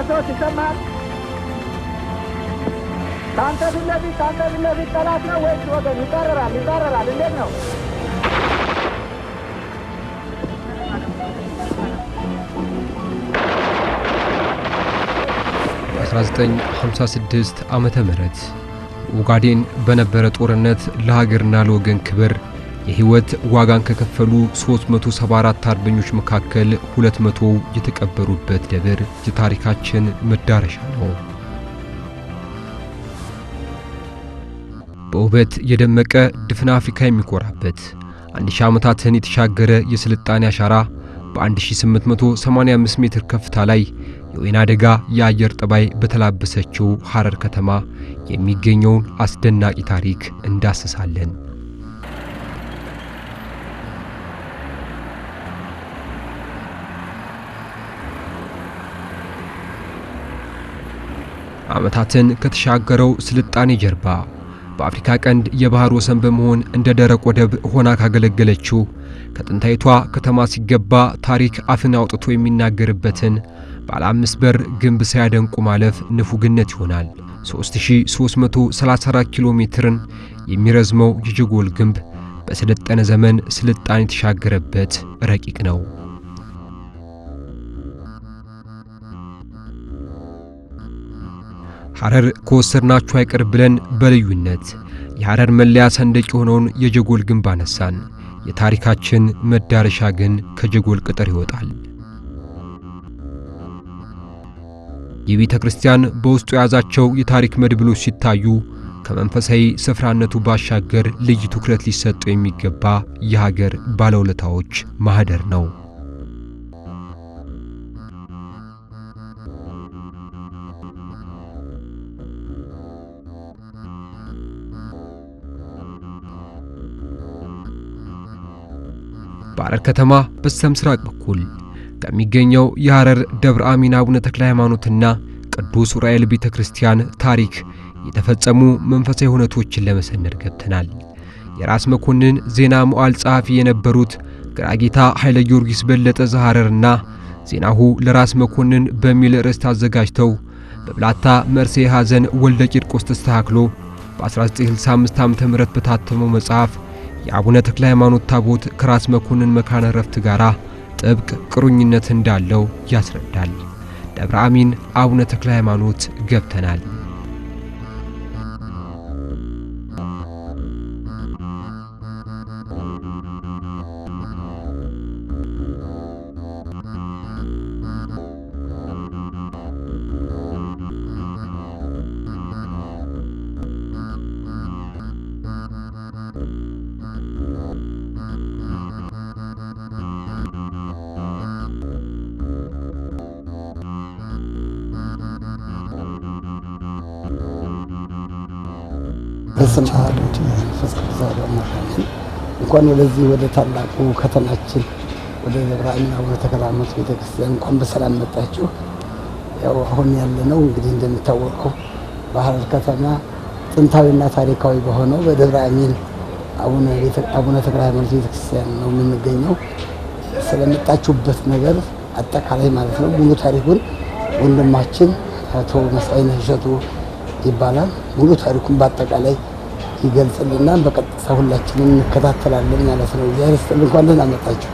ሰዎች ይሰማል። ካንተ ፊት ለፊት ጠላት ነው ወይስ ወገን? ይባረራል እንዴት ነው? በ1956 ዓመተ ምህረት ኦጋዴን በነበረ ጦርነት ለሀገርና ለወገን ክብር የህይወት ዋጋን ከከፈሉ 374 አርበኞች መካከል 200 የተቀበሩበት ደብር የታሪካችን መዳረሻ ነው። በውበት የደመቀ ድፍን አፍሪካ የሚኮራበት 1000 ዓመታትን የተሻገረ የስልጣኔ አሻራ በ1885 ሜትር ከፍታ ላይ የወይና ደጋ የአየር ጠባይ በተላበሰችው ሐረር ከተማ የሚገኘውን አስደናቂ ታሪክ እንዳስሳለን። ዓመታትን ከተሻገረው ስልጣኔ ጀርባ በአፍሪካ ቀንድ የባህር ወሰን በመሆን እንደ ደረቅ ወደብ ሆና ካገለገለችው ከጥንታይቷ ከተማ ሲገባ ታሪክ አፍን አውጥቶ የሚናገርበትን ባለ 5 በር ግንብ ሳያደንቁ ማለፍ ንፉግነት ይሆናል። 3334 ኪሎ ሜትርን የሚረዝመው የጀጎል ግንብ በሰለጠነ ዘመን ስልጣኔ የተሻገረበት ረቂቅ ነው። ሐረር ከወሰድናችሁ አይቀር ብለን በልዩነት የሐረር መለያ ሰንደቅ የሆነውን የጀጎል ግንብ አነሳን። የታሪካችን መዳረሻ ግን ከጀጎል ቅጥር ይወጣል። የቤተ ክርስቲያን በውስጡ የያዛቸው የታሪክ መድብሎች ሲታዩ ከመንፈሳዊ ስፍራነቱ ባሻገር ልዩ ትኩረት ሊሰጠው የሚገባ የሀገር ባለውለታዎች ማህደር ነው። በሐረር ከተማ በስተምስራቅ በኩል ከሚገኘው የሐረር ደብረ አሚን አቡነ ተክለ ሃይማኖትና ቅዱስ ዑራኤል ቤተክርስቲያን ታሪክ የተፈጸሙ መንፈሳዊ ሁነቶችን ለመሰነድ ገብተናል። የራስ መኮንን ዜና መዋዕል ጸሐፊ የነበሩት ግራጌታ ኃይለ ጊዮርጊስ በለጠ ዘሐረርና ዜናሁ ለራስ መኮንን በሚል ርዕስ አዘጋጅተው በብላታ መርሴ ሐዘን ወልደ ቂርቆስ ተስተካክሎ በ1965 ዓ.ም በታተመው መጽሐፍ የአቡነ ተክለ ሃይማኖት ታቦት ከራስ መኮንን መካነ ረፍት ጋራ ጥብቅ ቁርኝነት እንዳለው ያስረዳል። ደብረ አሚን አቡነ ተክለ ሃይማኖት ገብተናል። በስመ አብ ወወልድ ወመንፈስ ቅዱስ እንኳን ወደዚህ ወደ ታላቁ ከተማችን ወደ ደብረ አሚን አቡነ ተክለ ሃይማኖት ቤተክርስቲያን እንኳን በሰላም መጣችሁ። ያው አሁን ያለነው እንግዲህ እንደሚታወቀው በሐረር ከተማ ጥንታዊና ታሪካዊ በሆነው በደብረ አሚን አቡነ ተክለ ሃይማኖት ቤተክርስቲያን ነው የምንገኘው። ስለመጣችሁበት ነገር አጠቃላይ ማለት ነው ሙሉ ታሪኩን ወንድማችን አቶ መስዋዕትነህ እሸቱ ይባላል። ሙሉ ታሪኩን በአጠቃላይ ይገልጽልና በቀጥታ ሁላችንም እንከታተላለን ማለት ነው። ያስተል እንኳን ደህና መጣችሁ።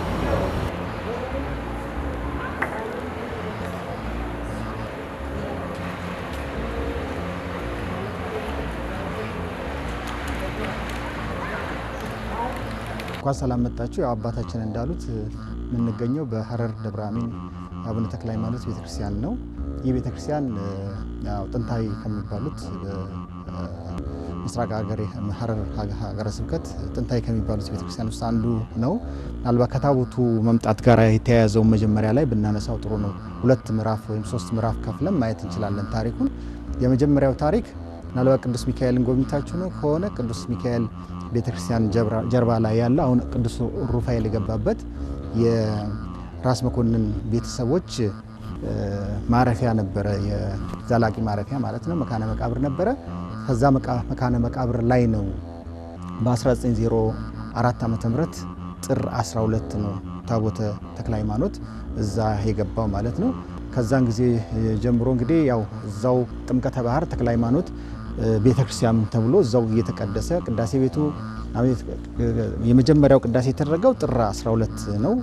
እንኳን ሰላም መጣችሁ። ያው አባታችን እንዳሉት የምንገኘው በሐረር ደብረ አሚን አቡነ ተክለ ሃይማኖት ቤተክርስቲያን ነው። ይህ ቤተክርስቲያን ያው ጥንታዊ ከሚባሉት ምስራቅ ሐረር ሀገረ ስብከት ጥንታዊ ከሚባሉት ቤተክርስቲያን ውስጥ አንዱ ነው። ምናልባት ከታቦቱ መምጣት ጋር የተያያዘው መጀመሪያ ላይ ብናነሳው ጥሩ ነው። 2 ምዕራፍ ወይም 3 ምዕራፍ ከፍለን ማየት እንችላለን ታሪኩን። የመጀመሪያው ታሪክ ምናልባት ቅዱስ ሚካኤልን ጎብኝታችሁ ነው ከሆነ ቅዱስ ሚካኤል ቤተክርስቲያን ጀርባ ላይ ያለ አሁን ቅዱስ ሩፋኤል የገባበት የራስ መኮንን ቤተሰቦች ማረፊያ ነበረ። የዛላቂ ማረፊያ ማለት ነው። መካነ መቃብር ነበረ። ከዛ መካነ መቃብር ላይ ነው በ1904 ዓመተ ምህረት ጥር 12 ነው ታቦተ ተክለ ሃይማኖት እዛ የገባው ማለት ነው። ከዛን ጊዜ ጀምሮ እንግዲህ ያው እዛው ጥምቀተ ባህር ተክለ ሃይማኖት ቤተክርስቲያን ተብሎ እዛው እየተቀደሰ ቅዳሴ ቤቱ የመጀመሪያው ቅዳሴ የተደረገው ጥር 12 ነው።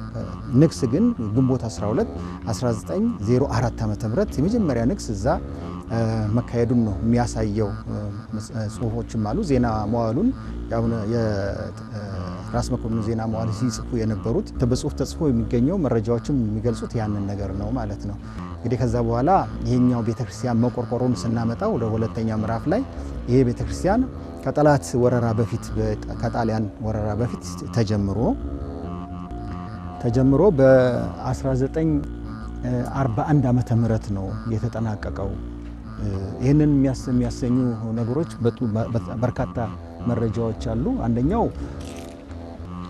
ንግስ ግን ግንቦት 12 1904 ዓ.ም የመጀመሪያ ንግስ እዛ መካሄዱን ነው የሚያሳየው። ጽሁፎችም አሉ። ዜና መዋዕሉን የራስ መኮንን ዜና መዋዕል ሲጽፉ የነበሩት በጽሁፍ ተጽፎ የሚገኘው መረጃዎችም የሚገልጹት ያንን ነገር ነው ማለት ነው። እንግዲህ ከዛ በኋላ ይሄኛው ቤተክርስቲያን መቆርቆሩን ስናመጣው ወደ ሁለተኛ ምዕራፍ ላይ ይሄ ቤተክርስቲያን ከጠላት ወረራ በፊት ከጣሊያን ወረራ በፊት ተጀምሮ በ1941 ዓመተ ምህረት ነው የተጠናቀቀው። ይህንን የሚያሰኙ ነገሮች በርካታ መረጃዎች አሉ። አንደኛው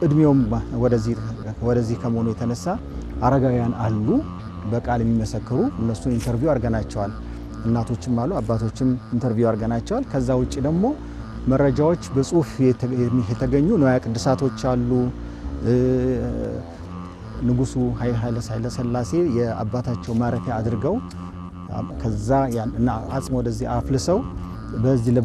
እድሜውም ወደዚህ ከመሆኑ የተነሳ አረጋውያን አሉ በቃል የሚመሰክሩ፣ እነሱን ኢንተርቪው አድርገናቸዋል። እናቶችም አሉ አባቶችም ኢንተርቪው አድርገናቸዋል። ከዛ ውጪ ደግሞ መረጃዎች በጽሁፍ የተገኙ ንዋየ ቅድሳቶች አሉ። ንጉሱ ኃይለ ሥላሴ የአባታቸው ማረፊያ አድርገው ከዛ እና አጽሞ ወደዚህ አፍልሰው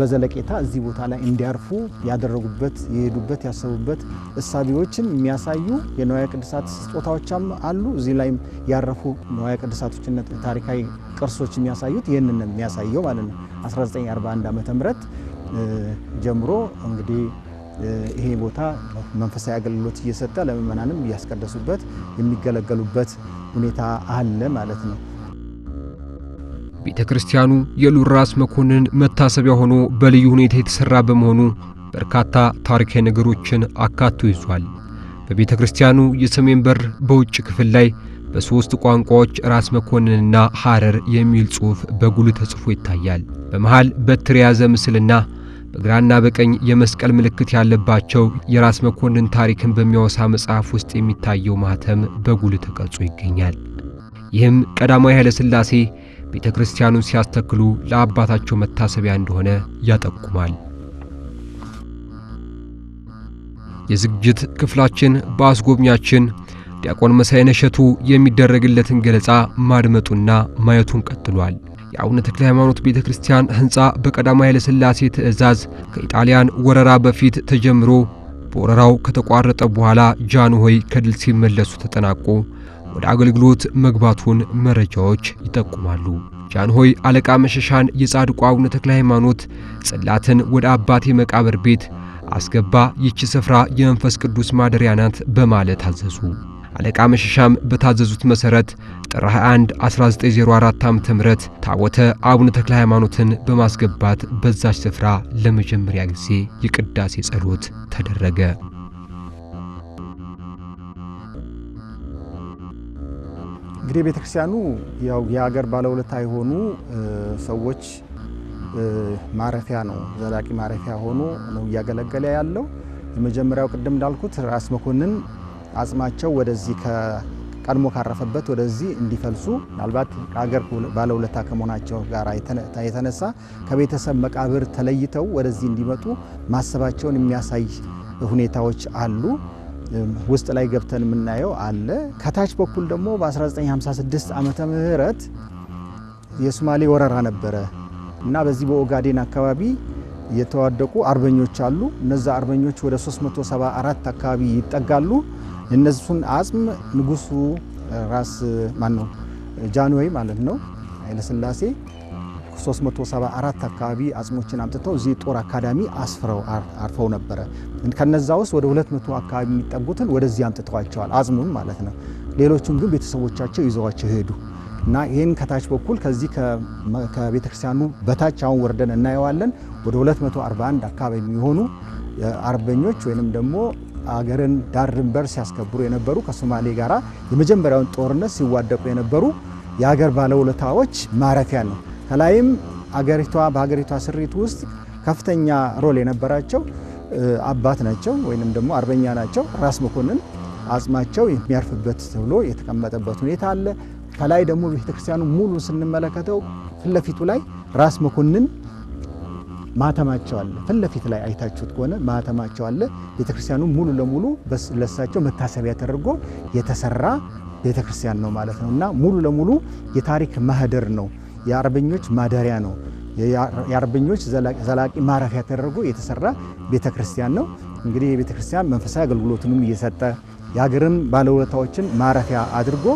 በዘለቄታ እዚህ ቦታ ላይ እንዲያርፉ ያደረጉበት የሄዱበት ያሰቡበት እሳቢዎችን የሚያሳዩ የንዋየ ቅድሳት ስጦታዎችም አሉ። እዚህ ላይም ያረፉ ንዋየ ቅድሳቶችና ታሪካዊ ቅርሶች የሚያሳዩት ይህንን የሚያሳየው ማለት ነው። 1941 ዓመተ ምህረት ጀምሮ እንግዲህ ይሄ ቦታ መንፈሳዊ አገልግሎት እየሰጠ ለምእመናንም እያስቀደሱበት የሚገለገሉበት ሁኔታ አለ ማለት ነው። ቤተክርስቲያኑ የልዑል ራስ መኮንን መታሰቢያ ሆኖ በልዩ ሁኔታ የተሰራ በመሆኑ በርካታ ታሪካዊ ነገሮችን አካቶ ይዟል። በቤተክርስቲያኑ የሰሜን በር በውጭ ክፍል ላይ በ3 ቋንቋዎች ራስ መኮንንና ሐረር የሚል ጽሑፍ በጉልህ ተጽፎ ይታያል። በመሃል በትር የያዘ ምስልና በግራና በቀኝ የመስቀል ምልክት ያለባቸው የራስ መኮንን ታሪክን በሚያወሳ መጽሐፍ ውስጥ የሚታየው ማህተም በጉልህ ተቀርጾ ይገኛል። ይህም ቀዳማዊ ኃይለ ሥላሴ ቤተክርስቲያኑን ሲያስተክሉ ለአባታቸው መታሰቢያ እንደሆነ ያጠቁማል። የዝግጅት ክፍላችን በአስጎብኛችን ዲያቆን መሳይ ነሸቱ የሚደረግለትን ገለጻ ማድመጡና ማየቱን ቀጥሏል። የአቡነ ተክለ ሃይማኖት ቤተክርስቲያን ሕንጻ በቀዳማዊ ኃይለ ሥላሴ ትእዛዝ ከኢጣሊያን ወረራ በፊት ተጀምሮ በወረራው ከተቋረጠ በኋላ ጃንሆይ ከድል ሲመለሱ ተጠናቆ ወደ አገልግሎት መግባቱን መረጃዎች ይጠቁማሉ። ጃንሆይ አለቃ መሸሻን የጻድቁ አቡነ ተክለ ሃይማኖት ጽላትን ወደ አባቴ መቃብር ቤት አስገባ፣ ይህች ስፍራ የመንፈስ ቅዱስ ማደሪያ ናት በማለት አዘዙ። አለቃ መሸሻም በታዘዙት መሰረት ጥር 21 1904 ዓ.ም ታቦተ አቡነ ተክለ ሃይማኖትን በማስገባት በዛች ስፍራ ለመጀመሪያ ጊዜ የቅዳሴ ጸሎት ተደረገ። እንግዲህ ቤተክርስቲያኑ ያው የሀገር ባለውለታ የሆኑ ሰዎች ማረፊያ ነው፣ ዘላቂ ማረፊያ ሆኖ ነው እያገለገለ ያለው። የመጀመሪያው ቅድም እንዳልኩት ራስ መኮንን አጽማቸው ወደዚህ ቀድሞ ካረፈበት ወደዚህ እንዲፈልሱ ምናልባት ሀገር ባለውለታ ከመሆናቸው ጋር የተነሳ ከቤተሰብ መቃብር ተለይተው ወደዚህ እንዲመጡ ማሰባቸውን የሚያሳይ ሁኔታዎች አሉ። ውስጥ ላይ ገብተን የምናየው አለ። ከታች በኩል ደግሞ በ1956 ዓመተ ምህረት የሶማሌ ወረራ ነበረ እና በዚህ በኦጋዴን አካባቢ የተዋደቁ አርበኞች አሉ። እነዛ አርበኞች ወደ 374 አካባቢ ይጠጋሉ። እነሱን አጽም ንጉሱ ራስ ጃንሆይ ማለት ነው ኃይለ ሥላሴ 374 አካባቢ አጽሞችን አምጥተው እዚህ ጦር አካዳሚ አርፈው ነበረ። ከነዛ ውስጥ ወደ 200 አካባቢ የሚጠጉትን ወደዚህ አምጥተዋቸዋል፣ አጽሙን ማለት ነው። ሌሎቹን ግን ቤተሰቦቻቸው ይዘዋቸው ሄዱ እና ይህን ከታች በኩል ከዚህ ከቤተክርስቲያኑ በታች አሁን ወርደን እናየዋለን። ወደ 241 አካባቢ የሚሆኑ አርበኞች ወይንም ደግሞ አገርን ዳር ድንበር ሲያስከብሩ የነበሩ ከሶማሌ ጋራ የመጀመሪያውን ጦርነት ሲዋደቁ የነበሩ የሀገር ባለውለታዎች ማረፊያ ነው። ከላይም በሀገሪቷ ስሪት ውስጥ ከፍተኛ ሮል የነበራቸው አባት ናቸው ወይንም ደግሞ አርበኛ ናቸው። ራስ መኮንን አጽማቸው የሚያርፍበት ተብሎ የተቀመጠበት ሁኔታ አለ። ከላይ ደግሞ ቤተክርስቲያኑ ሙሉ ስንመለከተው ፍለፊቱ ላይ ራስ መኮንን ማተማቸው አለ። ፍለፊት ላይ አይታችሁት ከሆነ ማተማቸው አለ። ቤተክርስቲያኑ ሙሉ ለሙሉ ለሳቸው መታሰቢያ ተደርጎ የተሰራ ቤተክርስቲያን ነው ማለት ነውና ሙሉ ለሙሉ የታሪክ ማህደር ነው። የአርበኞች ማደሪያ ነው። የአርበኞች ዘላቂ ማረፊያ ተደርጎ የተሰራ ቤተክርስቲያን ነው። እንግዲህ የቤተክርስቲያን መንፈሳዊ አገልግሎቱንም እየሰጠ የሀገርን ባለውለታዎችን ማረፊያ አድርጎ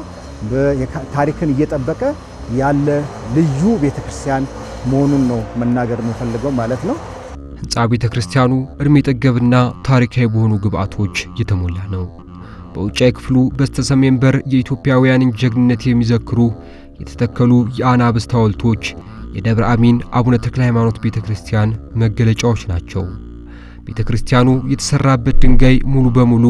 ታሪክን እየጠበቀ ያለ ልዩ ቤተክርስቲያን መሆኑን ነው መናገር የምፈልገው ማለት ነው። ህንጻ ቤተክርስቲያኑ እድሜ ጠገብና ታሪካዊ በሆኑ ግብአቶች የተሞላ ነው። በውጫዊ ክፍሉ በስተሰሜን በር የኢትዮጵያውያንን ጀግንነት የሚዘክሩ የተተከሉ የአናብስት ሐውልቶች የደብረ አሚን አቡነ ተክለ ሃይማኖት ቤተክርስቲያን መገለጫዎች ናቸው። ቤተክርስቲያኑ የተሰራበት ድንጋይ ሙሉ በሙሉ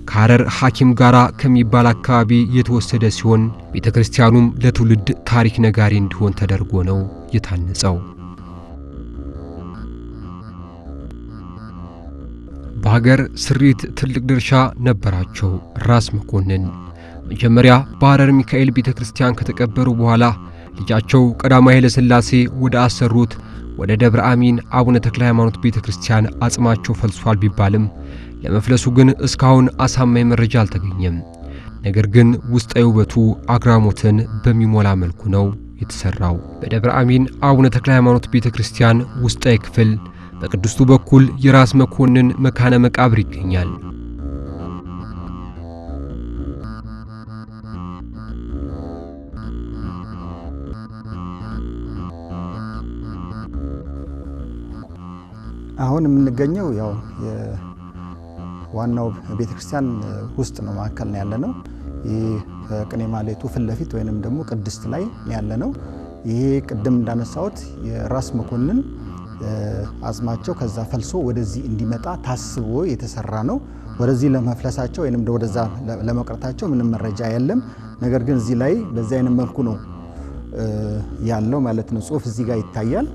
ከሐረር ሐኪም ጋራ ከሚባል አካባቢ የተወሰደ ሲሆን ቤተክርስቲያኑም ለትውልድ ታሪክ ነጋሪ እንዲሆን ተደርጎ ነው የታነጸው። በሀገር ስሪት ትልቅ ድርሻ ነበራቸው ራስ መኮንን። መጀመሪያ በሐረር ሚካኤል ቤተክርስቲያን ከተቀበሩ በኋላ ልጃቸው ቀዳማዊ ኃይለ ሥላሴ ወደ አሰሩት ወደ ደብረ አሚን አቡነ ተክለ ሃይማኖት ቤተክርስቲያን አጽማቸው ፈልሷል ቢባልም ለመፍለሱ ግን እስካሁን አሳማኝ መረጃ አልተገኘም። ነገር ግን ውስጣዊ ውበቱ አግራሞትን በሚሞላ መልኩ ነው የተሰራው። በደብረ አሚን አቡነ ተክለ ሃይማኖት ቤተክርስቲያን ውስጣዊ ክፍል በቅድስቱ በኩል የራስ መኮንን መካነ መቃብር ይገኛል። አሁን የምንገኘው ያው ዋናው ቤተክርስቲያን ውስጥ ነው፣ ማከል ነው ያለነው። ይሄ ቅኔ ማህሌቱ ፊት ለፊት ወይንም ደግሞ ቅድስት ላይ ያለነው። ይሄ ቅድም እንዳነሳሁት የራስ መኮንን አጽማቸው ከዛ ፈልሶ ወደዚህ እንዲመጣ ታስቦ የተሰራ ነው። ወደዚህ ለመፍለሳቸው ወይንም ወደዛ ለመቅረታቸው ምንም መረጃ የለም። ነገር ግን እዚህ ላይ በዚህ አይነት መልኩ ነው ያለው ማለት ነው። ጽሑፍ እዚህ ጋር ይታያል።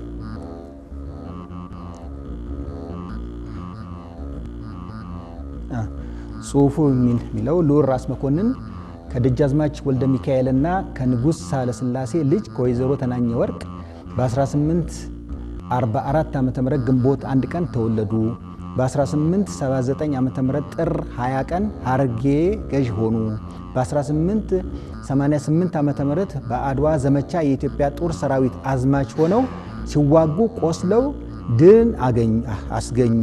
ጽሑፉ የሚለው ልዑል ራስ መኮንን ከደጃዝማች ወልደ ሚካኤልና ከንጉሥ ሳህለ ሥላሴ ልጅ ከወይዘሮ ተናኘ ወርቅ በ1844 ዓ.ም ግንቦት 1 ቀን ተወለዱ። በ1879 ዓ.ም ጥር 20 ቀን ሐረርጌ ገዥ ሆኑ። በ1888 ዓ.ም በአድዋ ዘመቻ የኢትዮጵያ ጦር ሰራዊት አዝማች ሆነው ሲዋጉ ቆስለው ድል አስገኙ።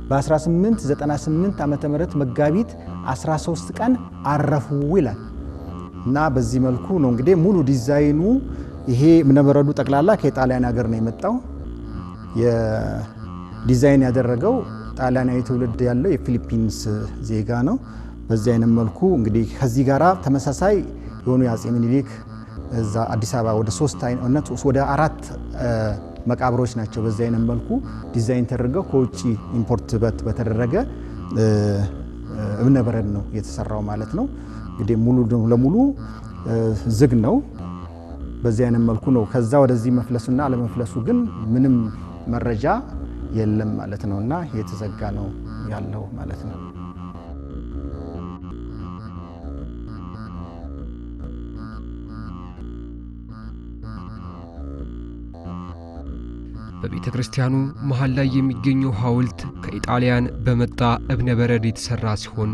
በ1898 ዓ.ም መጋቢት 13 ቀን አረፉ ይላል እና በዚህ መልኩ ነው እንግዲህ ሙሉ ዲዛይኑ። ይሄ እብነበረዱ ጠቅላላ ከጣሊያን ሀገር ነው የመጣው። የዲዛይን ያደረገው ጣሊያናዊ ትውልድ ያለው የፊሊፒንስ ዜጋ ነው። በዚህ አይነት መልኩ እንግዲህ ከዚህ ጋራ ተመሳሳይ የሆኑ የአፄ ምኒልክ እዛ አዲስ አበባ ወደ 4 መቃብሮች ናቸው። በዚህ አይነት መልኩ ዲዛይን ተደርገው ከውጪ ኢምፖርት በተደረገ እብነበረድ ነው የተሰራው ማለት ነው። እንግዲህ ሙሉ ለሙሉ ዝግ ነው። በዚህ አይነት መልኩ ነው። ከዛ ወደዚህ መፍለሱና አለመፍለሱ ግን ምንም መረጃ የለም ማለት ነውና የተዘጋ ነው ያለው ማለት ነው። በቤተክርስቲያኑ መሃል ላይ የሚገኘው ሐውልት ከኢጣሊያን በመጣ እብነበረድ የተሰራ ሲሆን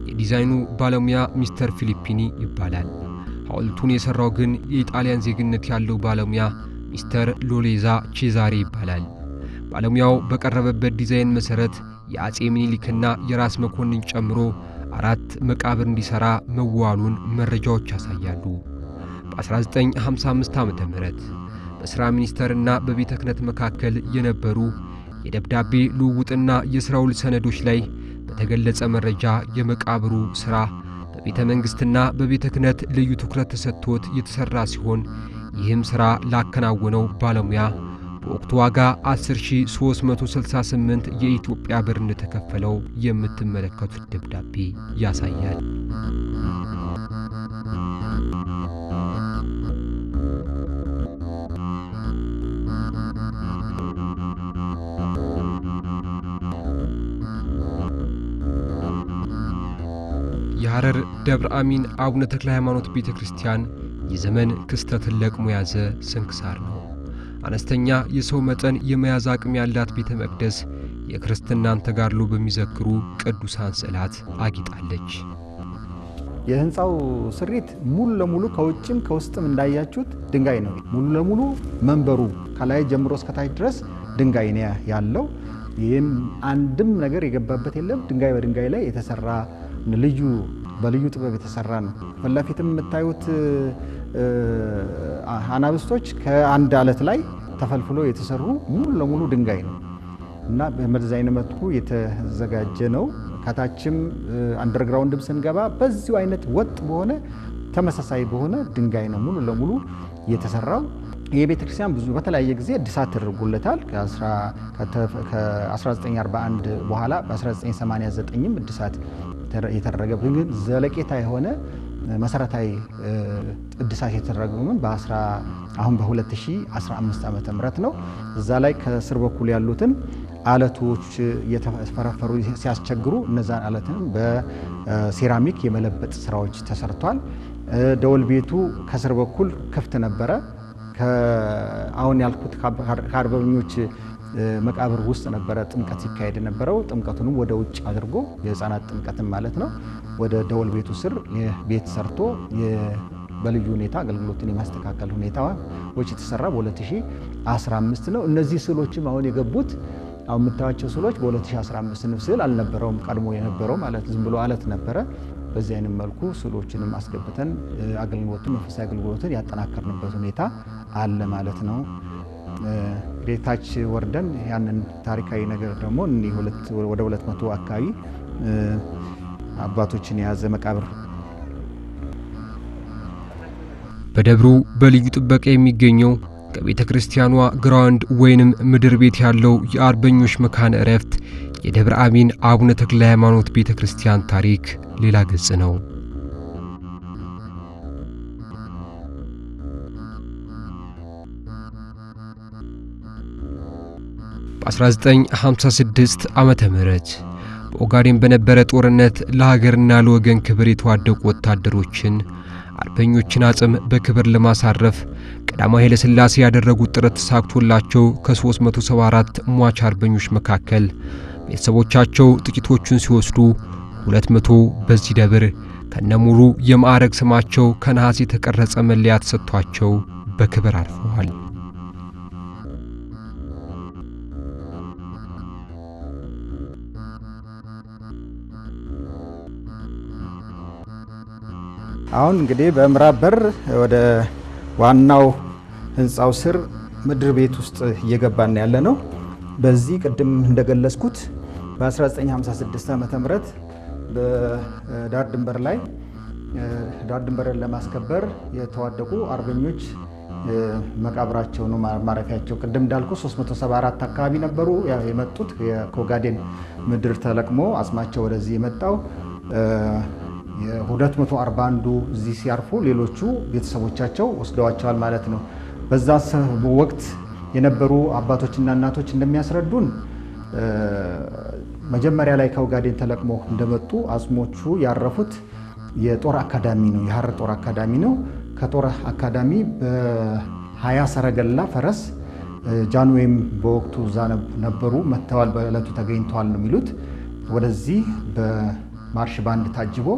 የዲዛይኑ ባለሙያ ሚስተር ፊሊፒኒ ይባላል። ሐውልቱን የሰራው ግን የኢጣሊያን ዜግነት ያለው ባለሙያ ሚስተር ሎሌዛ ቼዛሬ ይባላል። ባለሙያው በቀረበበት ዲዛይን መሰረት የአፄ ምኒልክና የራስ መኮንን ጨምሮ 4 መቃብር እንዲሰራ መዋሉን መረጃዎች ያሳያሉ። በ1955 ዓ.ም በሥራ ሚኒስቴርና በቤተ ክህነት መካከል የነበሩ የደብዳቤ ልውውጥና የሥራ ውል ሰነዶች ላይ በተገለጸ መረጃ የመቃብሩ ሥራ በቤተ መንግሥትና በቤተ ክህነት ልዩ ትኩረት ተሰጥቶት የተሰራ ሲሆን ይህም ሥራ ላከናወነው ባለሙያ በወቅቱ ዋጋ 10368 የኢትዮጵያ ብር እንደተከፈለው የምትመለከቱት ደብዳቤ ያሳያል። የሐረር ደብረ አሚን አቡነ ተክለ ሃይማኖት ቤተክርስቲያን የዘመን ክስተትን ለቅሞ ያዘ ስንክሳር ነው። አነስተኛ የሰው መጠን የመያዝ አቅም ያላት ቤተ መቅደስ የክርስትናን ተጋድሎ በሚዘክሩ ቅዱሳን ስዕላት አጊጣለች። የህንፃው ስሪት ሙሉ ለሙሉ ከውጭም ከውስጥም እንዳያችሁት ድንጋይ ነው። ሙሉ ለሙሉ መንበሩ ከላይ ጀምሮ እስከታች ድረስ ድንጋይ ነው ያለው። ይህም አንድም ነገር የገባበት የለም። ድንጋይ በድንጋይ ላይ የተሰራ በልዩ ጥበብ የተሰራ ነው። ፊትለፊትም የምታዩት አናብስቶች ከአንድ አለት ላይ ተፈልፍሎ የተሰሩ ሙሉ ለሙሉ ድንጋይ ነው እና በመርዛይ መልኩ የተዘጋጀ ነው። ከታችም አንደርግራውንድም ስንገባ በዚሁ አይነት ወጥ በሆነ ተመሳሳይ በሆነ ድንጋይ ነው ሙሉ ለሙሉ የተሰራው። የቤተ ክርስቲያን ብዙ በተለያየ ጊዜ እድሳት ተደርጎለታል። ከ1941 በኋላ በ1989ም እድሳት የተደረገ ግን ዘለቄታ የሆነ መሰረታዊ እድሳት የተደረገው አሁን በ2015 ዓመተ ምህረት ነው። እዛ ላይ ከስር በኩል ያሉትን አለቶች የተፈረፈሩ ሲያስቸግሩ እነዛን አለትን በሴራሚክ የመለበጥ ስራዎች ተሰርቷል። ደወል ቤቱ ከስር በኩል ክፍት ነበረ። አሁን ያልኩት ከአርበኞች መቃብር ውስጥ ነበረ ጥምቀት ሲካሄድ ነበረው። ጥምቀቱንም ወደ ውጭ አድርጎ የህፃናት ጥምቀትን ማለት ነው ወደ ደወል ቤቱ ስር ቤት ሰርቶ በልዩ ሁኔታ አገልግሎትን የማስተካከል ሁኔታዎች የተሰራ በ2015 ነው። እነዚህ ስዕሎችም አሁን የገቡት አሁን የምታዩቸው ስዕሎች በ2015 ስዕል አልነበረውም። ቀድሞ የነበረው ማለት ዝም ብሎ አለት ነበረ። በዚህ አይነት መልኩ ስዕሎችንም አስገብተን መንፈሳዊ አገልግሎትን ያጠናከርንበት ሁኔታ አለ ማለት ነው። ቤታች ወርደን ያንን ታሪካዊ ነገር ደግሞ ወደ 200 አካባቢ አባቶችን የያዘ መቃብር በደብሩ በልዩ ጥበቃ የሚገኘው ከቤተ ክርስቲያኗ ግራውንድ ወይንም ምድር ቤት ያለው የአርበኞች መካነ ዕረፍት የደብረ አሚን አቡነ ተክለ ሃይማኖት ቤተ ክርስቲያን ታሪክ ሌላ ገጽ ነው። በ1956 ዓመተ ምህረት በኦጋዴን በነበረ ጦርነት ለሀገርና ለወገን ክብር የተዋደቁ ወታደሮችን አርበኞችን አጽም በክብር ለማሳረፍ ቀዳማዊ ኃይለ ሥላሴ ያደረጉት ጥረት ተሳክቶላቸው ከ374 ሟች አርበኞች መካከል ቤተሰቦቻቸው ጥቂቶቹን ሲወስዱ 200 በዚህ ደብር ከነሙሉ የማዕረግ ስማቸው ከነሐስ የተቀረጸ መለያ ተሰጥቷቸው በክብር አርፈዋል። አሁን እንግዲህ በምዕራብ በር ወደ ዋናው ህንፃው ስር ምድር ቤት ውስጥ እየገባን ያለ ነው። በዚህ ቅድም እንደገለጽኩት በ1956 ዓመተ ምህረት በዳር ድንበር ላይ ዳር ድንበርን ለማስከበር የተዋደቁ አርበኞች መቃብራቸው ነው ማረፊያቸው። ቅድም እንዳልኩ 374 አካባቢ ነበሩ የመጡት ከኦጋዴን ምድር ተለቅሞ አጽማቸው ወደዚህ የመጣው 241 እዚህ ሲያርፉ ሌሎቹ ቤተሰቦቻቸው ወስደዋቸዋል ማለት ነው። በዛ ወቅት የነበሩ አባቶችና እናቶች እንደሚያስረዱን መጀመሪያ ላይ ከኦጋዴን ተለቅሞ እንደመጡ አጽሞቹ ያረፉት የጦር አካዳሚ ነው፣ የሐረር ጦር አካዳሚ ነው። ከጦር አካዳሚ በ20 ሰረገላ ፈረስ ጃንዌም በወቅቱ እዛ ነበሩ፣ መጥተዋል፣ በዕለቱ ተገኝተዋል ነው የሚሉት። ወደዚህ በማርሽ ባንድ ታጅቦ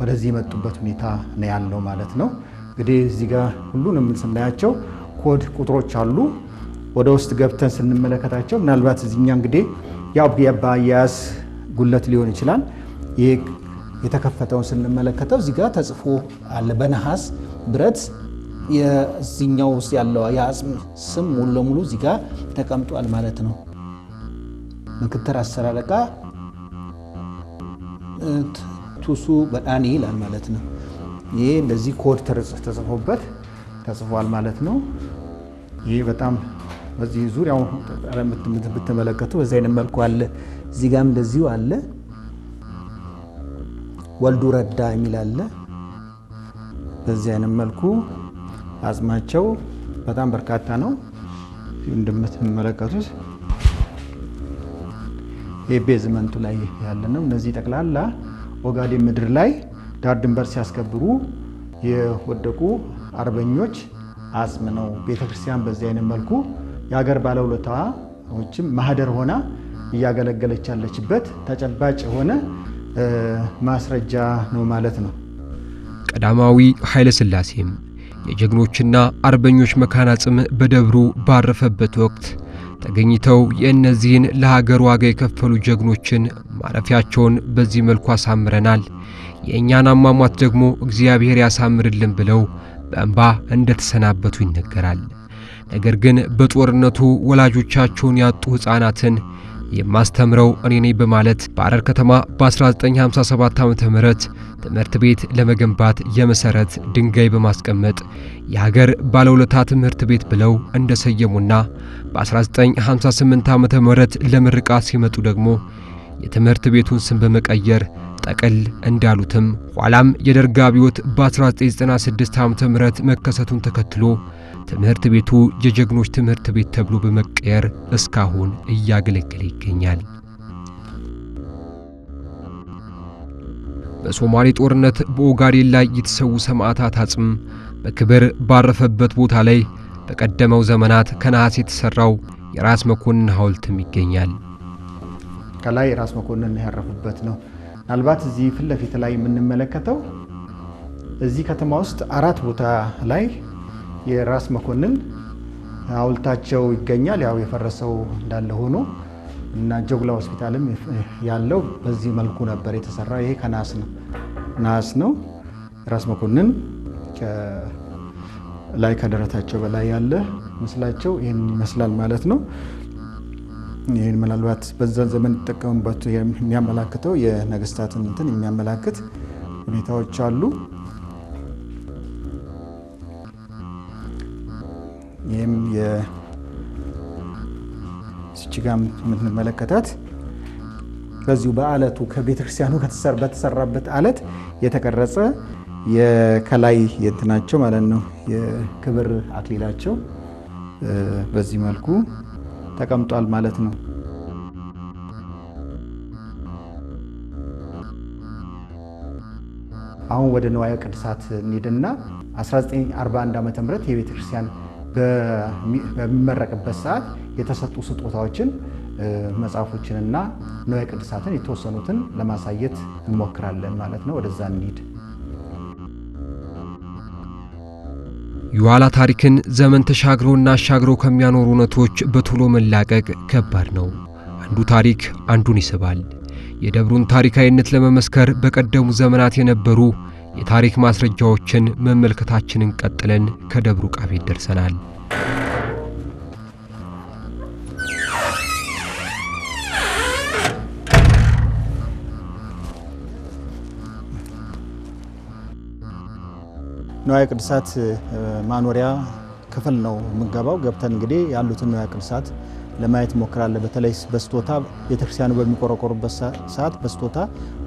ወደዚህ የመጡበት ሁኔታ ነው ያለው ማለት ነው። እንግዲህ እዚህ ጋር ሁሉንም ስናያቸው ኮድ ቁጥሮች አሉ። ወደ ውስጥ ገብተን ስንመለከታቸው ምናልባት እዚህኛ እንግዲህ ያው በአያያዝ ጉለት ሊሆን ይችላል። ይሄ የተከፈተውን ስንመለከተው እዚህ ጋር ተጽፎ አለ በነሐስ ብረት የዚህኛው ውስጥ ያለው የአጽም ስም ሙሉ ለሙሉ እዚህ ጋር ተቀምጧል ማለት ነው። ምክትል አስር አለቃ ቱሱ በዳኒ ይላል ማለት ነው። ይሄ እንደዚህ ኮድ ተጽፏል ማለት ነው። ይሄ በጣም በዚህ ዙሪያው ብትመለከቱ በዚህ አይነት መልኩ አለ። እዚህ ጋርም እንደዚሁ አለ። ወልዱ ረዳ የሚል አለ። በዚህ አይነት መልኩ አጽማቸው በጣም በርካታ ነው እንደምትመለከቱት። የቤዝመንቱ ላይ ያለ ነው። እነዚህ ጠቅላላ ኦጋዴን ምድር ላይ ዳር ድንበር ሲያስከብሩ የወደቁ አርበኞች አጽም ነው። ቤተክርስቲያን በዚህ አይነት መልኩ የሀገር ባለውለታዎችም ማህደር ሆና እያገለገለች ያለችበት ተጨባጭ የሆነ ማስረጃ ነው ማለት ነው። ቀዳማዊ ኃይለ ሥላሴም የጀግኖችና አርበኞች መካነ አጽም በደብሩ ባረፈበት ወቅት ተገኝተው የእነዚህን ለሀገር ዋጋ የከፈሉ ጀግኖችን ማረፊያቸውን በዚህ መልኩ አሳምረናል፣ የእኛን አሟሟት ደግሞ እግዚአብሔር ያሳምርልን ብለው በእንባ እንደተሰናበቱ ይነገራል። ነገር ግን በጦርነቱ ወላጆቻቸውን ያጡ ሕፃናትን የማስተምረው እኔ ነኝ በማለት በሐረር ከተማ በ1957 ዓ.ም ትምህርት ቤት ለመገንባት የመሰረት ድንጋይ በማስቀመጥ የሀገር ባለውለታ ትምህርት ቤት ብለው እንደሰየሙና በ1958 ዓ.ም ለምርቃት ሲመጡ ደግሞ የትምህርት ቤቱን ስም በመቀየር ጠቅል እንዳሉትም ኋላም የደርግ አብዮት በ1996 ዓ.ም መከሰቱን ተከትሎ ትምህርት ቤቱ የጀግኖች ትምህርት ቤት ተብሎ በመቀየር እስካሁን እያገለገለ ይገኛል። በሶማሌ ጦርነት በኦጋዴን ላይ የተሰዉ ሰማዕታት አጽም በክብር ባረፈበት ቦታ ላይ በቀደመው ዘመናት ከነሐስ የተሰራው የራስ መኮንን ሐውልትም ይገኛል። ከላይ ራስ መኮንን ያረፉበት ነው። ምናልባት እዚህ ፊት ለፊት ላይ የምንመለከተው እዚህ ከተማ ውስጥ 4 ቦታ ላይ የራስ መኮንን ሐውልታቸው ይገኛል። ያው የፈረሰው እንዳለ ሆኖ እና ጆግላ ሆስፒታልም ያለው በዚህ መልኩ ነበር የተሰራ። ይሄ ከናስ ነው። ራስ መኮንን ላይ ከደረታቸው በላይ ያለ ምስላቸው ይሄን ይመስላል ማለት ነው። ይሄን ምናልባት በዛ ዘመን ተጠቀሙበት የሚያመላክተው የነገስታትን እንትን የሚያመላክት ሁኔታዎች አሉ። ይህም የስችጋም የምንመለከታት በዚሁ በአለቱ ከቤተክርስቲያኑ በተሰራበት አለት የተቀረጸ የከላይ የእንትናቸው ማለት ነው የክብር አክሊላቸው በዚህ መልኩ ተቀምጧል ማለት ነው። አሁን ወደ ንዋየ ቅድሳት እንሂድና 1941 ዓ.ም የቤተክርስቲያን በሚመረቅበት ሰዓት የተሰጡ ስጦታዎችን መጽሐፎችንና ንዋየ ቅድሳትን የተወሰኑትን ለማሳየት እንሞክራለን ማለት ነው። ወደዛ እንሂድ። የኋላ ታሪክን ዘመን ተሻግረውና አሻግረው ከሚያኖሩ እውነቶች በቶሎ መላቀቅ ከባድ ነው። አንዱ ታሪክ አንዱን ይስባል። የደብሩን ታሪካዊነት ለመመስከር በቀደሙ ዘመናት የነበሩ የታሪክ ማስረጃዎችን መመልከታችንን ቀጥለን ከደብሩ ዕቃ ቤት ደርሰናል። ንዋየ ቅድሳት ማኖሪያ ክፍል ነው የምንገባው። ገብተን እንግዲህ ያሉትን ንዋየ ቅድሳት ለማየት ሞክራለን። በተለይ በስጦታ ቤተክርስቲያኑ በሚቆረቆሩበት ሰዓት በስጦታ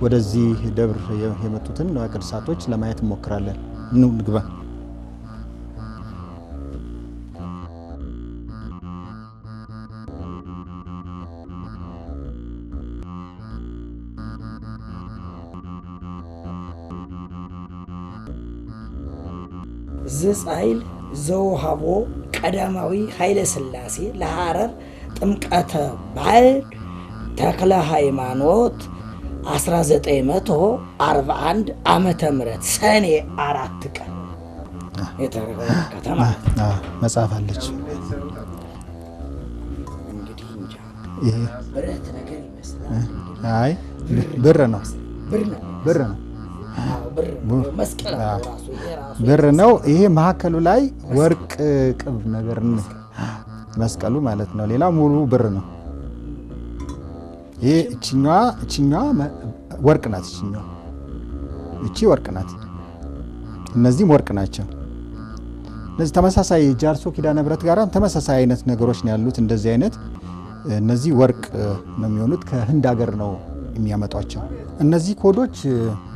ወደዚህ ደብር የመጡትን ንዋየ ቅድሳቶች ለማየት ሞክራለን። እንግባ። ዝጻይል ዘውሃቦ ቀዳማዊ ኃይለ ሥላሴ ለሐረር ጥምቀተ በዓል ተክለ ሃይማኖት 1941 ዓመተ ምህረት ሰኔ 4 ቀን የተረከተ ማለት ነው። መጽሐፍ አለች። እንግዲህ እንጃ ይሄ ብረት ነገር ይመስላል። አይ ብር ነው። ብር ነው። ይሄ መሀከሉ ላይ ወርቅ ቅብ ነገር መስቀሉ ማለት ነው። ሌላ ሙሉ ብር ነው። ይሄ እቺኛዋ ወርቅ ናት። እቺ ወርቅ ናት። እነዚህም ወርቅ ናቸው። እነዚህ ተመሳሳይ ጃርሶ ኪዳነ ብረት ጋር ተመሳሳይ አይነት ነገሮች ነው ያሉት። እንደዚህ አይነት እነዚህ ወርቅ ነው የሚሆኑት። ከህንድ ሀገር ነው የሚያመጧቸው። እነዚህ ኮዶች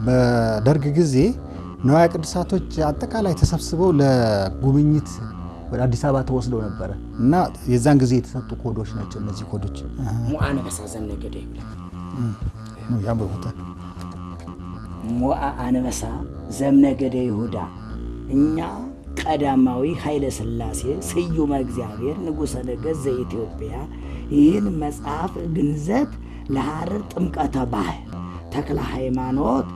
በደርግ ጊዜ ንዋየ ቅድሳቶች አጠቃላይ ተሰብስበው ለጉብኝት ወደ አዲስ አበባ ተወስደው ነበረ እና የዛን ጊዜ የተሰጡ ኮዶች ናቸው እነዚህ ኮዶች። ሙአነበሳ ዘምነገደ ይሁዳ ነው ያምሩታ ሙአነበሳ ዘምነገደ ይሁዳ እኛ ቀዳማዊ ኃይለ ሥላሴ ስዩመ እግዚአብሔር ንጉሠ ነገሥት ዘኢትዮጵያ ይህን መጽሐፍ ግንዘት ለሐረር ጥምቀተ በዓል ተክለ ሃይማኖት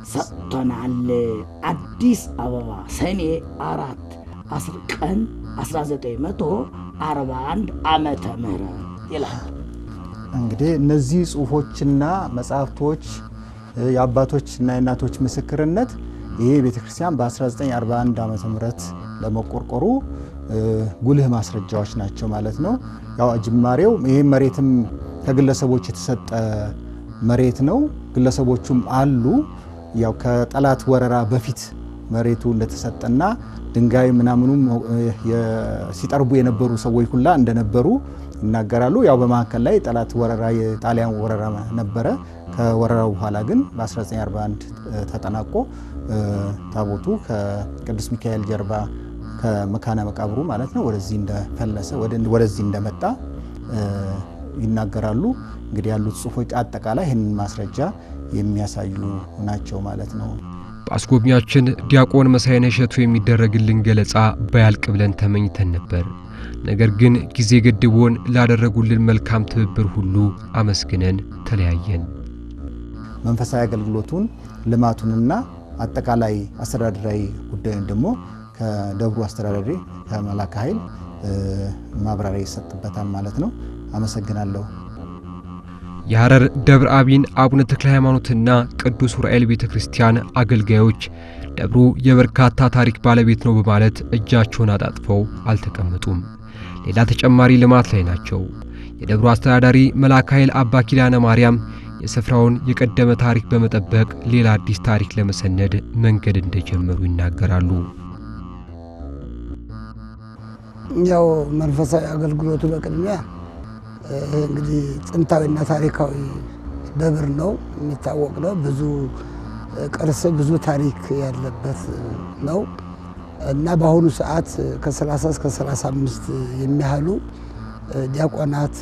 ሰጥቶናል። አዲስ አበባ ሰኔ 4 ቀን 1941 ዓመተ ምህረት ይላል። እንግዲህ እነዚህ ጽሁፎችና መጽሐፍቶች የአባቶችና የእናቶች ምስክርነት ይሄ ቤተክርስቲያን በ1941 ዓመተ ምህረት ለመቆርቆሩ ጉልህ ማስረጃዎች ናቸው ማለት ነው። ያው ጅማሬው ይሄ መሬትም ከግለሰቦች የተሰጠ መሬት ነው። ግለሰቦቹም አሉ ያው ከጠላት ወረራ በፊት መሬቱ እንደተሰጠና ድንጋይ ምናምኑም ሲጠርቡ የነበሩ ሰዎች ሁላ እንደነበሩ ይናገራሉ። ያው በመካከል ላይ ጠላት ወረራ የጣሊያን ወረራ ነበረ። ከወረራው በኋላ ግን በ1941 ተጠናቆ ታቦቱ ከቅዱስ ሚካኤል ጀርባ ከመካነ መቃብሩ ማለት ነው ወደዚህ እንደፈለሰ ወደዚህ እንደመጣ ይናገራሉ። እንግዲህ ያሉት ጽሁፎች አጠቃላይ ይህንን ማስረጃ የሚያሳዩ ናቸው ማለት ነው። በአስጎብኛችን ዲያቆን መሳይነህ እሸቱ የሚደረግልን ገለጻ ባያልቅ ብለን ተመኝተን ነበር። ነገር ግን ጊዜ ገድቦን ላደረጉልን መልካም ትብብር ሁሉ አመስግነን ተለያየን። መንፈሳዊ አገልግሎቱን ልማቱንና አጠቃላይ አስተዳደራዊ ጉዳዩን ደግሞ ከደብሩ አስተዳዳሪ ከመላከ ኃይል ማብራሪያ ይሰጥበታል ማለት ነው። አመሰግናለሁ። የሐረር ደብረ አቢን አቡነ ተክለ ሃይማኖትና ቅዱስ ዑራኤል ቤተክርስቲያን አገልጋዮች ደብሩ የበርካታ ታሪክ ባለቤት ነው በማለት እጃቸውን አጣጥፈው አልተቀመጡም። ሌላ ተጨማሪ ልማት ላይ ናቸው። የደብሩ አስተዳዳሪ መላከ ኃይል አባ ኪዳነ ማርያም የስፍራውን የቀደመ ታሪክ በመጠበቅ ሌላ አዲስ ታሪክ ለመሰነድ መንገድ እንደጀመሩ ይናገራሉ። ያው መንፈሳዊ አገልግሎቱ በቅድሚያ እንግዲህ ጥንታዊና ታሪካዊ ደብር ነው፣ የሚታወቅ ነው። ብዙ ቅርስ ብዙ ታሪክ ያለበት ነው እና በአሁኑ ሰዓት ከ30 እስከ 35 የሚያህሉ ዲያቆናት፣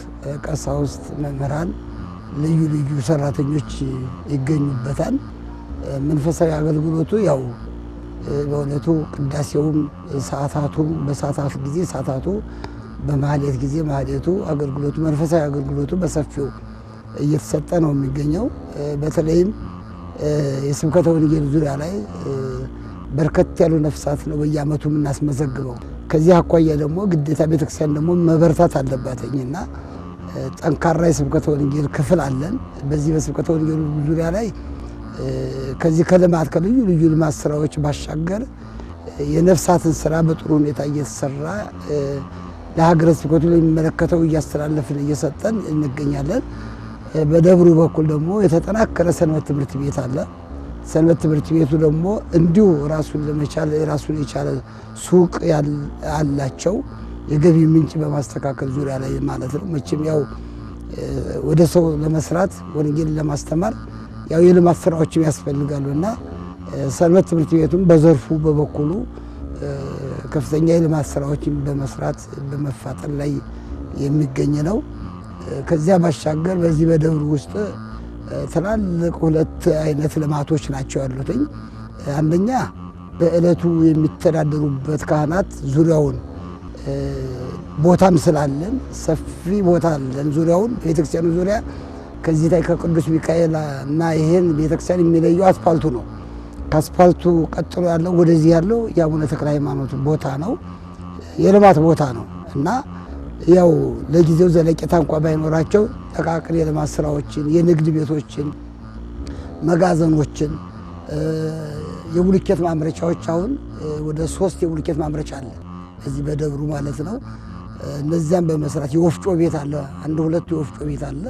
ቀሳውስት፣ መምህራን፣ ልዩ ልዩ ሰራተኞች ይገኙበታል። መንፈሳዊ አገልግሎቱ ያው በእውነቱ ቅዳሴውም ሰዓታቱም በሰዓታት ጊዜ ሰዓታቱ በማህሌት ጊዜ ማህሌቱ አገልግሎቱ መንፈሳዊ አገልግሎቱ በሰፊው እየተሰጠ ነው የሚገኘው። በተለይም የስብከተ ወንጌል ዙሪያ ላይ በርከት ያሉ ነፍሳት ነው በየዓመቱ የምናስመዘግበው። ከዚህ አኳያ ደግሞ ግዴታ ቤተክርስቲያን ደግሞ መበርታት አለባትኝና ጠንካራ የስብከተ ወንጌል ክፍል አለን። በዚህ በስብከተ ወንጌል ዙሪያ ላይ ከዚህ ከልማት ከልዩ ልዩ ልማት ስራዎች ባሻገር የነፍሳትን ስራ በጥሩ ሁኔታ እየተሰራ ለሀገረ ስብከቱ የሚመለከተው እያስተላለፍን እየሰጠን እንገኛለን። በደብሩ በኩል ደግሞ የተጠናከረ ሰንበት ትምህርት ቤት አለ። ሰንበት ትምህርት ቤቱ ደግሞ እንዲሁ ራሱን ለመቻል ራሱን የቻለ ሱቅ አላቸው። የገቢ ምንጭ በማስተካከል ዙሪያ ላይ ማለት ነው። መቼም ያው ወደ ሰው ለመስራት ወንጌል ለማስተማር ያው የልማት ስራዎችም ያስፈልጋሉና ሰንበት ትምህርት ቤቱም በዘርፉ በበኩሉ ከፍተኛ የልማት ስራዎችን በመስራት በመፋጠን ላይ የሚገኝ ነው። ከዚያ ባሻገር በዚህ በደብሩ ውስጥ ትላልቅ ሁለት አይነት ልማቶች ናቸው ያሉትኝ። አንደኛ በእለቱ የሚተዳደሩበት ካህናት ዙሪያውን ቦታም ስላለን ሰፊ ቦታ አለን። ዙሪያውን ቤተክርስቲያኑ ዙሪያ ከዚህ ላይ ከቅዱስ ሚካኤል እና ይሄን ቤተክርስቲያን የሚለየው አስፋልቱ ነው። ከአስፋልቱ ቀጥሎ ያለው ወደዚህ ያለው የአቡነ ተክለ ሃይማኖት ቦታ ነው፣ የልማት ቦታ ነው እና ያው ለጊዜው ዘለቄታ እንኳን ባይኖራቸው ጠቃቅን የልማት ስራዎችን፣ የንግድ ቤቶችን፣ መጋዘኖችን፣ የቡልኬት ማምረቻዎች አሁን ወደ 3 የቡልኬት ማምረቻ አለ እዚህ በደብሩ ማለት ነው። እነዚያም በመስራት የወፍጮ ቤት አለ፣ 1-2 የወፍጮ ቤት አለ።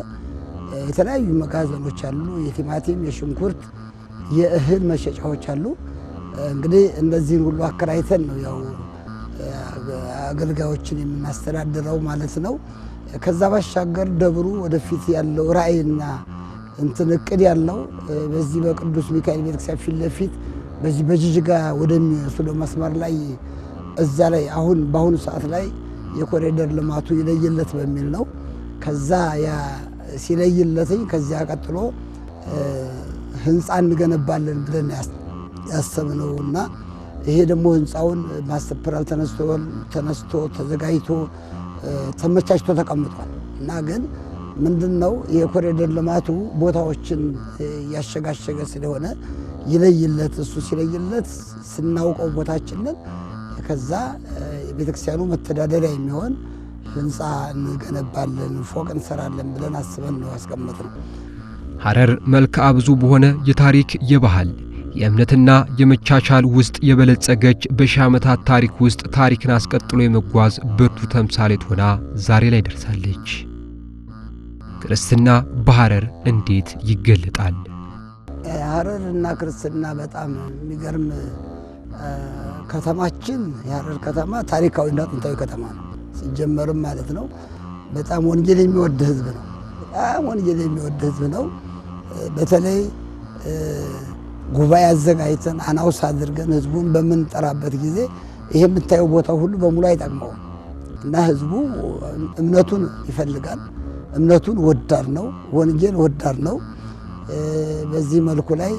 የተለያዩ መጋዘኖች አሉ፣ የቲማቲም፣ የሽንኩርት፣ የእህል መሸጫዎች አሉ። እንግዲህ እነዚህን ሁሉ አከራይተን ነው ያው አገልጋዮችን የምናስተዳድረው ማለት ነው። ከዛ ባሻገር ደብሩ ወደፊት ያለው ራዕይና እቅድ ያለው በዚህ በቅዱስ ሚካኤል ቤተክርስቲያን ፊት ለፊት በዚህ በጅጅጋ ወደሚወስደው መስመር ላይ እዛ ላይ አሁን በአሁኑ ሰዓት ላይ የኮሪደር ልማቱ ይለይለት በሚል ነው። ከዛ ያ ሲለይለትኝ ከዚያ ቀጥሎ ህንፃ እንገነባለን ብለን ያሰብነውና ይሄ ደግሞ ህንፃውን ማስተር ፕላን ተነስቶ ተዘጋጅቶ ተመቻችቶ ተቀምጧል እና ግን ምንድነው የኮሪደር ልማቱ ቦታዎችን ያሸጋሸገ ስለሆነ ይለይለት እሱ ሲለይለት ስናውቀው ቦታችንን ከዛ ቤተክርስቲያኑ መተዳደሪያ የሚሆን ህንፃ እንገነባለን ፎቅ እንሰራለን ብለን አስበን ነው ያስቀመጥነው። ሐረር መልክዓ ብዙ በሆነ የታሪክ የባህል የእምነትና የመቻቻል ውስጥ የበለጸገች በሺህ ዓመታት ታሪክ ውስጥ ታሪክን አስቀጥሎ የመጓዝ ብርቱ ተምሳሌት ሆና ዛሬ ላይ ደርሳለች። ክርስትና በሐረር እንዴት ይገለጣል? ሐረርና ክርስትና በጣም የሚገርም ከተማችን የሐረር ከተማ ታሪካዊና ጥንታዊ ከተማ ነው ሲጀመርም ማለት ነው። በጣም ወንጌል የሚወድ ህዝብ ነው። በጣም ወንጌል የሚወድ ህዝብ ነው። በተለይ ጉባኤ አዘጋጅተን አናውስ አድርገን ህዝቡን በምንጠራበት ጊዜ ይሄ የምታየው ቦታ ሁሉ በሙሉ አይጠቅመውም እና ህዝቡ እምነቱን ይፈልጋል። እምነቱን ወዳድ ነው። ወንጌል ወዳድ ነው። በዚህ መልኩ ላይ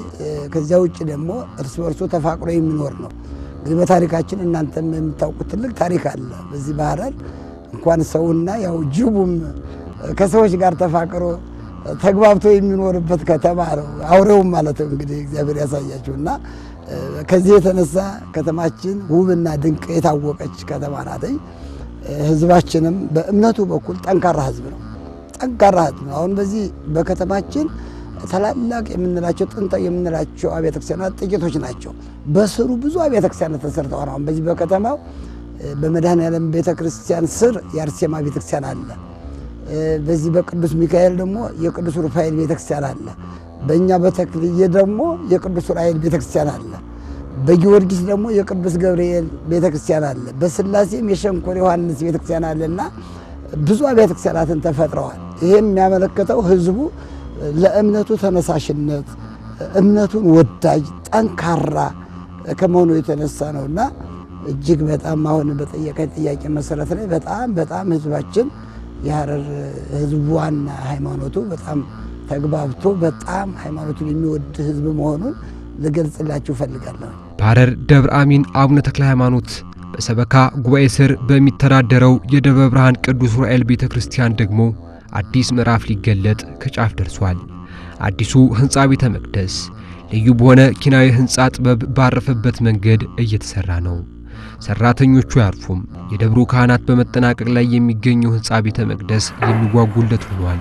ከዚያ ውጭ ደግሞ እርስ በርሱ ተፋቅሮ የሚኖር ነው። እንግዲህ በታሪካችን እናንተም የምታውቁት ትልቅ ታሪክ አለ። በዚህ በሐረር እንኳን ሰውና ያው ጅቡም ከሰዎች ጋር ተፋቅሮ ተግባብቶ የሚኖርበት ከተማ ነው። አውሬውም ማለት ነው እንግዲህ እግዚአብሔር ያሳያችሁና ከዚህ የተነሳ ከተማችን ውብና ድንቅ የታወቀች ከተማ ናት። ህዝባችንም በእምነቱ በኩል ጠንካራ ህዝብ ነው። ጠንካራ ህዝብ ነው። አሁን በዚህ በከተማችን ታላላቅ የምንላቸው ጥንታዊ የምንላቸው አብያተ ክርስቲያናት ጥቂቶች ናቸው። በስሩ ብዙ አብያተ ክርስቲያናት ተሰርተዋል። አሁን በዚህ በከተማው በመድኃኔዓለም ቤተክርስቲያን ስር የአርሴማ ቤተክርስቲያን አለ። በዚህ በቅዱስ ሚካኤል ደግሞ የቅዱስ ሩፋኤል ቤተክርስቲያን አለ። በእኛ በተክልዬ ደግሞ የቅዱስ ዑራኤል ቤተክርስቲያን አለ። በጊዮርጊስ ደግሞ የቅዱስ ገብርኤል ቤተክርስቲያን አለ። በስላሴም የሸንኮር ዮሐንስ ቤተክርስቲያን አለና ብዙ አብያተ ክርስቲያናትን ተፈጥረዋል። ይሄም የሚያመለክተው ህዝቡ ለእምነቱ ተነሳሽነት እምነቱን ወዳጅ ጠንካራ ከመሆኑ የተነሳ ነውና እጅግ በጣም አሁን በጠየቀኝ ጥያቄ መሰረት ላይ በጣም ህዝባችን የሐረር ህዝቡና ሃይማኖቱ በጣም ተግባብቶ በጣም ሃይማኖቱን የሚወድ ህዝብ መሆኑን ልገልጽላችሁ ፈልጋለሁ። በሐረር ደብረ አሚን አቡነ ተክለ ሃይማኖት በሰበካ ጉባኤ ስር በሚተዳደረው የደብረ ብርሃን ቅዱስ ዑራኤል ቤተክርስቲያን ደግሞ አዲስ ምዕራፍ ሊገለጥ ከጫፍ ደርሷል። አዲሱ ህንጻ ቤተ መቅደስ ልዩ በሆነ ኪናዊ ህንጻ ጥበብ ባረፈበት መንገድ እየተሰራ ነው። ሰራተኞቹ ያርፉም። የደብሩ ካህናት በመጠናቀቅ ላይ የሚገኘው ህንጻ ቤተ መቅደስ የሚጓጉለት ሆኗል።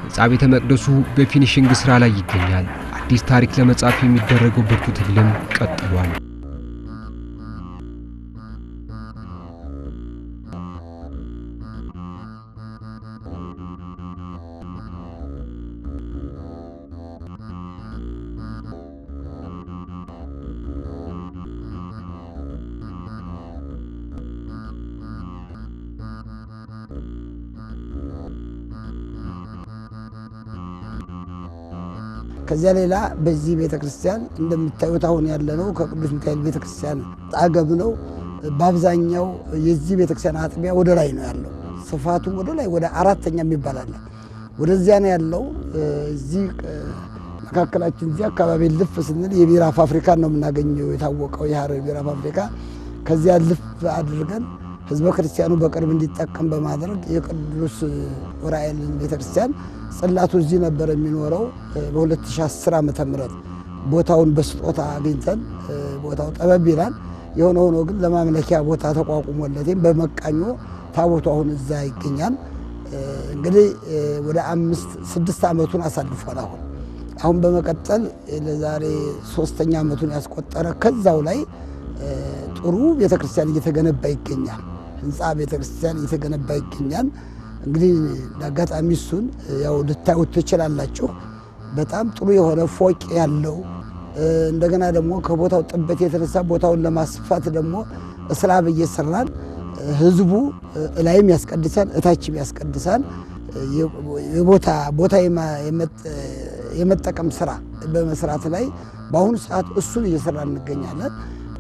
ህንጻ ቤተ መቅደሱ በፊኒሺንግ ስራ ላይ ይገኛል። አዲስ ታሪክ ለመጻፍ የሚደረገው ብርቱ ትግልም ቀጥሏል። ከዚያ ሌላ በዚህ ቤተክርስቲያን እንደምታዩት አሁን ያለነው ከቅዱስ ሚካኤል ቤተክርስቲያን አጠገብ ነው። በአብዛኛው የዚህ ቤተክርስቲያን አጥቢያ ወደ ላይ ነው ያለው። ስፋቱ ወደ ላይ ወደ አራተኛ የሚባል አለ። ወደዚያ ነው ያለው። እዚህ መካከላችን እዚህ አካባቢ ልፍ ስንል የቢራ ፋብሪካን ነው የምናገኘው። የታወቀው የሐረር ቢራ ፋብሪካ ከዚያ ልፍ አድርገን ህዝበ ክርስቲያኑ በቅርብ እንዲጠቀም በማድረግ የቅዱስ ዑራኤል ቤተክርስቲያን ጽላቱ እዚህ ነበር የሚኖረው። በ2010 ዓመተ ምህረት ቦታውን በስጦታ አግኝተን ቦታው ጠበብ ይላል። የሆነ ሆኖ ግን ለማምለኪያ ቦታ ተቋቁሞለትም በመቃኞ ታቦቱ አሁን እዛ ይገኛል። እንግዲህ ወደ 5-6 ዓመቱን አሳልፏል። አሁን በመቀጠል ለዛሬ 3ኛ ዓመቱን ያስቆጠረ ከዛው ላይ ጥሩ ቤተክርስቲያን እየተገነባ ይገኛል። ህንጻ ቤተክርስቲያን እየተገነባ ይገኛል። እንግዲህ ለአጋጣሚ እሱን ያው ልታዩት ትችላላችሁ። በጣም ጥሩ የሆነ ፎቅ ያለው እንደገና ደግሞ ከቦታው ጥበት የተነሳ ቦታውን ለማስፋት ደግሞ እስላብ እየሰራን ህዝቡ ላይም ያስቀድሳል እታችም ያስቀድሳል። ቦታ የመጠቀም ስራ በመስራት ላይ በአሁኑ ሰዓት እሱን እየሰራን እንገኛለን።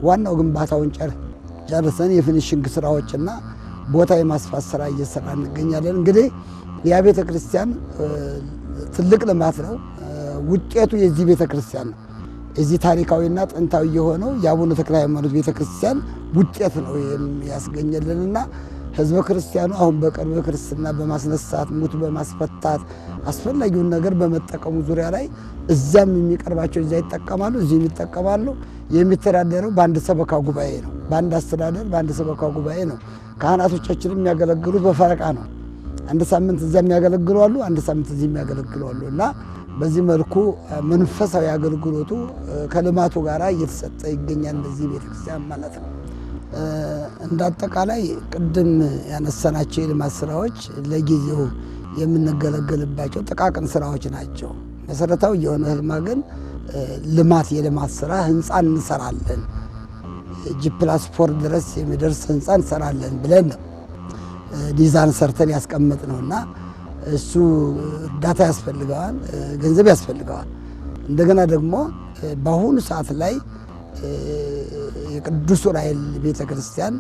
ዋናው ግንባታውን ጨርሰን የፊኒሽንግ ስራዎችና ቦታ የማስፋት ስራ እየሰራ እንገኛለን። እንግዲህ ያ ቤተ ክርስቲያን ትልቅ ልማት ነው። ውጤቱ የዚህ ቤተ ክርስቲያን ነው። እዚህ ታሪካዊና ጥንታዊ የሆነው የአቡነ ተክለ ሃይማኖት ቤተ ክርስቲያን ውጤት ነው ያስገኘልንና ህዝበ ክርስቲያኑ አሁን በቅርብ ክርስትና በማስነሳት ሙት በማስፈታት አስፈላጊውን ነገር በመጠቀሙ ዙሪያ ላይ እዛም የሚቀርባቸው እዛ ይጠቀማሉ፣ እዚህ ይጠቀማሉ። የሚተዳደረው በአንድ ሰበካ ጉባኤ ነው። በአንድ አስተዳደር በአንድ ሰበካ ጉባኤ ነው። ካህናቶቻችንም የሚያገለግሉት በፈረቃ ነው። አንድ ሳምንት እዛ የሚያገለግሉ አሉ፣ አንድ ሳምንት እዚህ የሚያገለግሉ አሉ እና በዚህ መልኩ መንፈሳዊ አገልግሎቱ ከልማቱ ጋር እየተሰጠ ይገኛል በዚህ ቤተክርስቲያን ማለት ነው። እንዳጠቃላይ ቅድም ያነሳናቸው የልማት ስራዎች ለጊዜው የምንገለገልባቸው ጥቃቅን ስራዎች ናቸው። መሰረታዊ የሆነ ህልማ ግን የልማት ስራ ህንፃ እንሰራለን፣ G+4 ድረስ የሚደርስ ህንፃ እንሰራለን ብለን ነው ዲዛይን ሰርተን ያስቀመጥ ነውና እሱ እርዳታ ያስፈልገዋል፣ ገንዘብ ያስፈልገዋል። እንደገና ደግሞ በአሁኑ ሰዓት ላይ የቅዱስ ዑራኤል ቤተክርስቲያን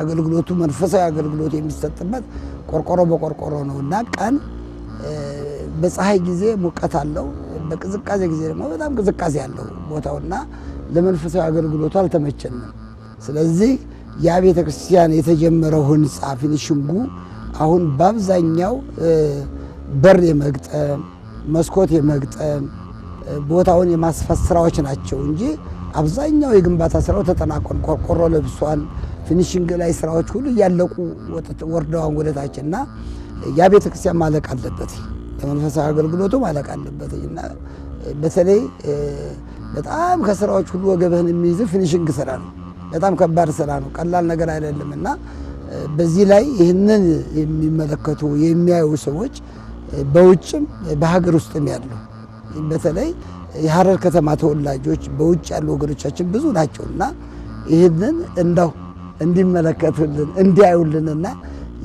አገልግሎቱ መንፈሳዊ አገልግሎት የሚሰጥበት ቆርቆሮ በቆርቆሮ ነውና ቀን በፀሐይ ጊዜ ሙቀት አለው፣ በቅዝቃዜ ጊዜ ደግሞ በጣም ቅዝቃዜ ያለው ቦታውና ለመንፈሳዊ አገልግሎቱ አልተመቸንም። ስለዚህ ያ ቤተክርስቲያን የተጀመረው ህንፃ ፊኒሽንጉ አሁን በአብዛኛው በር የመግጠም መስኮት የመግጠም ቦታውን የማስፋት ስራዎች ናቸው እንጂ አብዛኛው የግንባታ ስራው ተጠናቋል። ቆርቆሮ ለብሷል። ፊኒሽንግ ላይ ስራዎች ሁሉ ያለቁ ወርደዋን ወደታችና ያ ቤተክርስቲያን ማለቅ አለበት፣ ለመንፈሳዊ አገልግሎቱ ማለቅ አለበት እና በተለይ በጣም ከስራዎች ሁሉ ወገብህን የሚይዝ ፊኒሽንግ ስራ ነው። በጣም ከባድ ስራ ነው፣ ቀላል ነገር አይደለምና በዚህ ላይ ይህንን የሚመለከቱ የሚያዩ ሰዎች በውጭም በሀገር ውስጥም ያሉ በተለይ የሐረር ከተማ ተወላጆች በውጭ ያሉ ወገኖቻችን ብዙ ናቸውና ይህንን እንደው እንዲመለከቱልን እንዲያዩልንና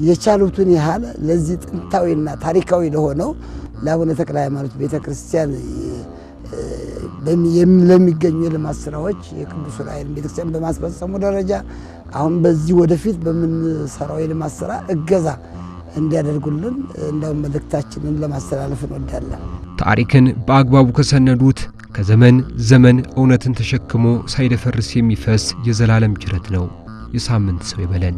የቻሉትን ያህል ለዚህ ጥንታዊና ታሪካዊ ለሆነው ለአቡነ ተክለ ሃይማኖት ቤተክርስቲያን ለሚገኙ የልማት ስራዎች የቅዱስ ዑራኤል ቤተክርስቲያን በማስፈጸሙ ደረጃ አሁን በዚህ ወደፊት በምንሰራው የልማት ስራ እገዛ እንዲያደርጉልን እንደው መልእክታችንን ለማስተላለፍ እንወዳለን። ታሪክን በአግባቡ ከሰነዱት ከዘመን ዘመን እውነትን ተሸክሞ ሳይደፈርስ የሚፈስ የዘላለም ጅረት ነው። የሳምንት ሰው ይበለን።